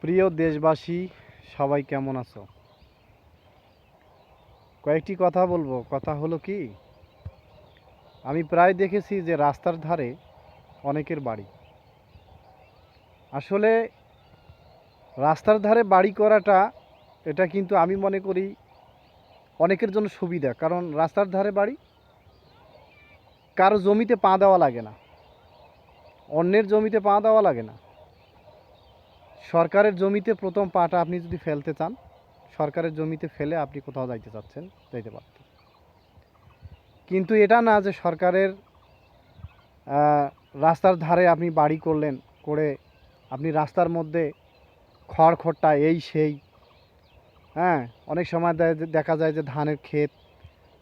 প্রিয় দেশবাসী, সবাই কেমন আছো? কয়েকটি কথা বলবো। কথা হলো কি, আমি প্রায় দেখেছি যে রাস্তার ধারে অনেকের বাড়ি। আসলে রাস্তার ধারে বাড়ি করাটা, এটা কিন্তু আমি মনে করি অনেকের জন্য সুবিধা। কারণ রাস্তার ধারে বাড়ি, কারো জমিতে পা দেওয়া লাগে না, অন্যের জমিতে পা দেওয়া লাগে না। সরকারের জমিতে প্রথম পাটা আপনি যদি ফেলতে চান, সরকারের জমিতে ফেলে আপনি কোথাও যাইতে চাচ্ছেন, যাইতে পারতেন। কিন্তু এটা না যে সরকারের রাস্তার ধারে আপনি বাড়ি করলেন, করে আপনি রাস্তার মধ্যে খড়খড়টা এই সেই, হ্যাঁ, অনেক সময় দেখা যায় যে ধানের ক্ষেত,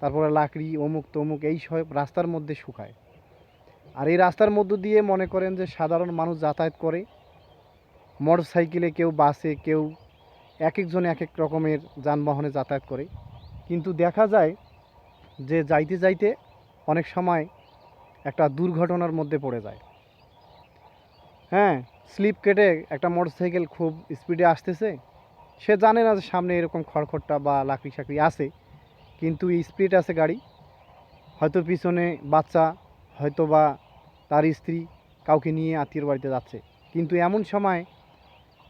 তারপরে লাকড়ি অমুক তমুক এই সব রাস্তার মধ্যে শুকায়। আর এই রাস্তার মধ্য দিয়ে মনে করেন যে সাধারণ মানুষ যাতায়াত করে, মোটর সাইকেলে, কেউ বাসে, কেউ এক একজন এক এক রকমের যানবাহনে যাতায়াত করে। কিন্তু দেখা যায় যে যাইতে যাইতে অনেক সময় একটা দুর্ঘটনার মধ্যে পড়ে যায়। হ্যাঁ, স্লিপ কেটে একটা মোটরসাইকেল খুব স্পিডে আসতেছে, সে জানে না যে সামনে এরকম খড়খড়টা বা লাকড়ি সাকড়ি আছে, কিন্তু স্পিড আছে গাড়ি, হয়তো পিছনে বাচ্চা, হয়তো বা তার স্ত্রী কাউকে নিয়ে আত্মীয়র বাড়িতে যাচ্ছে। কিন্তু এমন সময়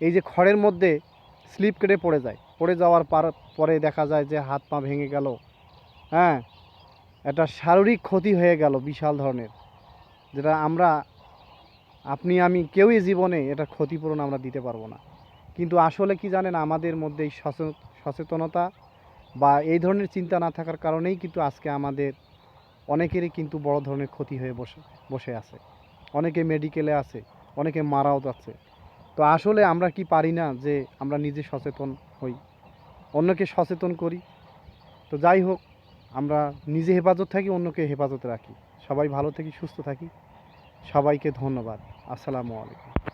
এই যে খড়ের মধ্যে স্লিপ কেটে পড়ে যায়, পড়ে যাওয়ার পরে দেখা যায় যে হাত পা ভেঙে গেল। হ্যাঁ, একটা শারীরিক ক্ষতি হয়ে গেল বিশাল ধরনের, যেটা আপনি আমি কেউই জীবনে এটা ক্ষতিপূরণ আমরা দিতে পারবো না। কিন্তু আসলে কি জানেন, আমাদের মধ্যে এই সচেতনতা বা এই ধরনের চিন্তা না থাকার কারণেই কিন্তু আজকে আমাদের অনেকেরই কিন্তু বড় ধরনের ক্ষতি হয়ে বসে আছে। অনেকে মেডিকেলে আছে, অনেকে মারাও যাচ্ছে। তো আসলে আমরা কি পারি না যে আমরা নিজে সচেতন হই, অন্যকে সচেতন করি? তো যাই হোক, আমরা নিজে হেফাজত থাকি, অন্যকে হেফাজতে রাখি। সবাই ভালো থাকি, সুস্থ থাকি। সবাইকে ধন্যবাদ। আসসালামু আলাইকুম।